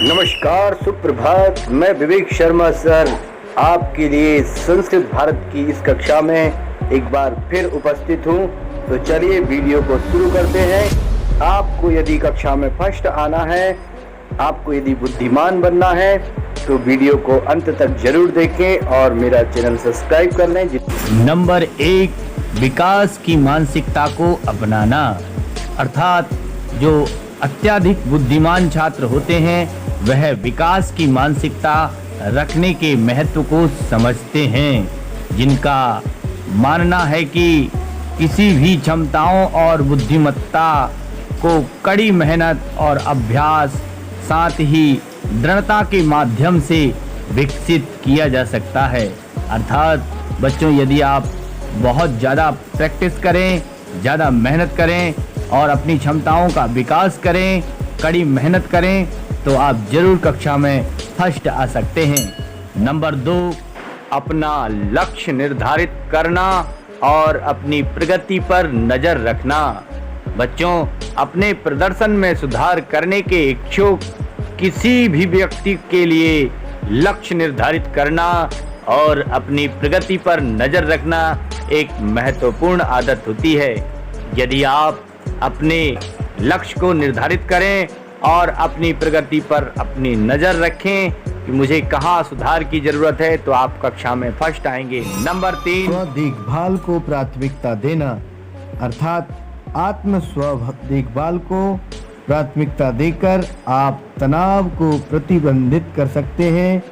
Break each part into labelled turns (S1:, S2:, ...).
S1: नमस्कार, सुप्रभात। मैं विवेक शर्मा सर आपके लिए संस्कृत भारत की इस कक्षा में एक बार फिर उपस्थित हूँ। तो चलिए वीडियो को शुरू करते हैं। आपको यदि कक्षा में फर्स्ट आना है, आपको यदि बुद्धिमान बनना है तो वीडियो को अंत तक जरूर देखें और मेरा चैनल सब्सक्राइब कर लें।
S2: नंबर 1, विकास की मानसिकता को अपनाना। अर्थात जो अत्यधिक बुद्धिमान छात्र होते हैं वह विकास की मानसिकता रखने के महत्व को समझते हैं, जिनका मानना है कि किसी भी क्षमताओं और बुद्धिमत्ता को कड़ी मेहनत और अभ्यास साथ ही दृढ़ता के माध्यम से विकसित किया जा सकता है। अर्थात बच्चों, यदि आप बहुत ज़्यादा प्रैक्टिस करें, ज़्यादा मेहनत करें और अपनी क्षमताओं का विकास करें, कड़ी मेहनत करें तो आप जरूर कक्षा में फर्स्ट आ सकते हैं। नंबर 2, अपना लक्ष्य निर्धारित करना और अपनी प्रगति पर नज़र रखना। बच्चों, अपने प्रदर्शन में सुधार करने के इच्छुक किसी भी व्यक्ति के लिए लक्ष्य निर्धारित करना और अपनी प्रगति पर नज़र रखना एक महत्वपूर्ण आदत होती है। यदि आप अपने लक्ष्य को निर्धारित करें और अपनी प्रगति पर अपनी नज़र रखें कि मुझे कहाँ सुधार की ज़रूरत है, तो आप कक्षा में फर्स्ट आएंगे। नंबर 3,
S3: देखभाल को प्राथमिकता देना। अर्थात आत्म स्व देखभाल को प्राथमिकता देकर आप तनाव को प्रतिबंधित कर सकते हैं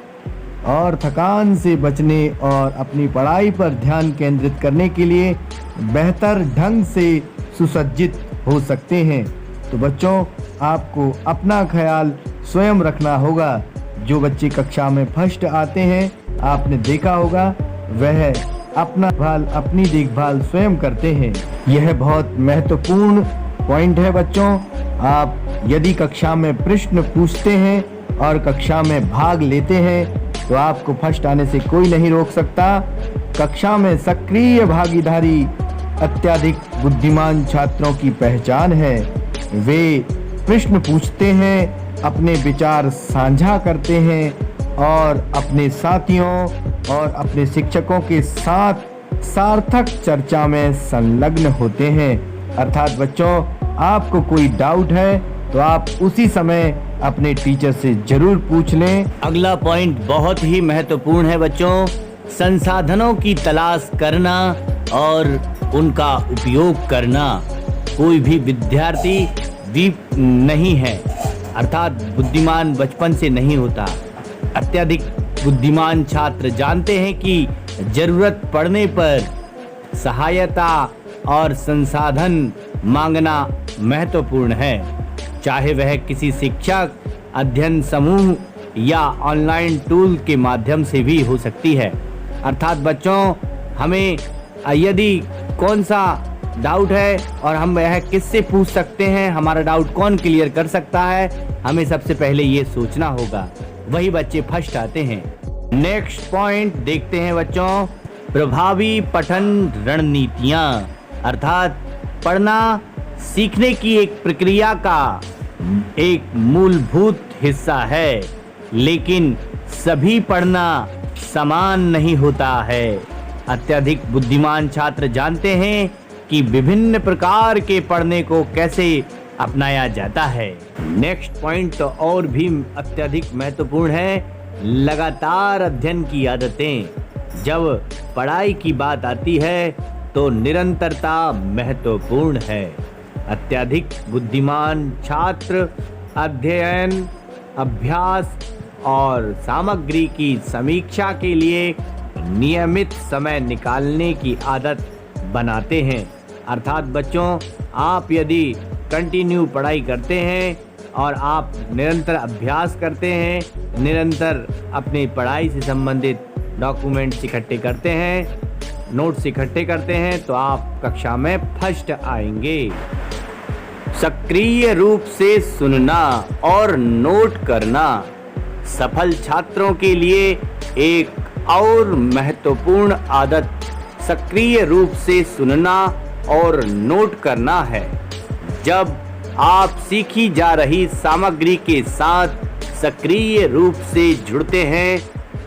S3: और थकान से बचने और अपनी पढ़ाई पर ध्यान केंद्रित करने के लिए बेहतर ढंग से सुसज्जित हो सकते हैं। तो बच्चों, आपको अपना ख्याल स्वयं रखना होगा। जो बच्चे कक्षा में फर्स्ट आते हैं, आपने देखा होगा वह अपनी देखभाल स्वयं करते हैं। यह बहुत महत्वपूर्ण पॉइंट है बच्चों। आप यदि कक्षा में प्रश्न पूछते हैं और कक्षा में भाग लेते हैं तो आपको फर्स्ट आने से कोई नहीं रोक सकता। कक्षा में सक्रिय भागीदारी अत्यधिक बुद्धिमान छात्रों की पहचान है। वे प्रश्न पूछते हैं, अपने विचार साझा करते हैं और अपने साथियों और अपने शिक्षकों के साथ सार्थक चर्चा में संलग्न होते हैं। अर्थात बच्चों, आपको कोई डाउट है तो आप उसी समय अपने टीचर से जरूर पूछ लें।
S2: अगला पॉइंट बहुत ही महत्वपूर्ण है बच्चों, संसाधनों की तलाश करना और उनका उपयोग करना। कोई भी विद्यार्थी वीक नहीं है, अर्थात बुद्धिमान बचपन से नहीं होता। अत्यधिक बुद्धिमान छात्र जानते हैं कि जरूरत पड़ने पर सहायता और संसाधन मांगना महत्वपूर्ण है, चाहे वह किसी शिक्षक, अध्ययन समूह या ऑनलाइन टूल के माध्यम से भी हो सकती है। अर्थात बच्चों, हमें यदि कौन सा डाउट है और हम वह किससे पूछ सकते हैं, हमारा डाउट कौन क्लियर कर सकता है, हमें सबसे पहले ये सोचना होगा। वही बच्चे फर्स्ट आते हैं। नेक्स्ट पॉइंट देखते हैं बच्चों, प्रभावी पठन रणनीतियाँ। अर्थात पढ़ना सीखने की एक प्रक्रिया का एक मूलभूत हिस्सा है, लेकिन सभी पढ़ना समान नहीं होता है। अत्यधिक बुद्धिमान छात्र जानते हैं कि विभिन्न प्रकार के पढ़ने को कैसे अपनाया जाता है। नेक्स्ट पॉइंट तो और भी अत्यधिक महत्वपूर्ण है, लगातार अध्ययन की आदतें। जब पढ़ाई की बात आती है तो निरंतरता महत्वपूर्ण है। अत्यधिक बुद्धिमान छात्र अध्ययन, अभ्यास और सामग्री की समीक्षा के लिए नियमित समय निकालने की आदत बनाते हैं। अर्थात बच्चों, आप यदि कंटिन्यू पढ़ाई करते हैं और आप निरंतर अभ्यास करते हैं, निरंतर अपनी पढ़ाई से संबंधित डॉक्यूमेंट्स इकट्ठे करते हैं, नोट्स इकट्ठे करते हैं, तो आप कक्षा में फर्स्ट आएंगे। सक्रिय रूप से सुनना और नोट करना सफल छात्रों के लिए एक और महत्वपूर्ण आदत सक्रिय रूप से सुनना और नोट करना है। जब आप सीखी जा रही सामग्री के साथ सक्रिय रूप से जुड़ते हैं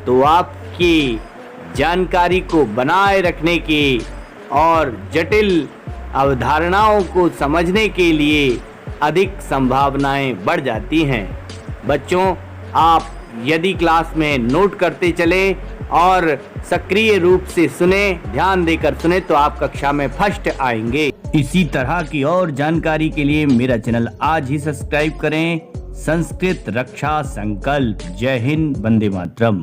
S2: तो आपकी जानकारी को बनाए रखने के और जटिल अवधारणाओं को समझने के लिए अधिक संभावनाएं बढ़ जाती हैं। बच्चों, आप यदि क्लास में नोट करते चले और सक्रिय रूप से सुने, ध्यान देकर सुने तो आप कक्षा में फर्स्ट आएंगे। इसी तरह की और जानकारी के लिए मेरा चैनल आज ही सब्सक्राइब करें। संस्कृत रक्षा संकल्प। जय हिंद, वंदे मातरम।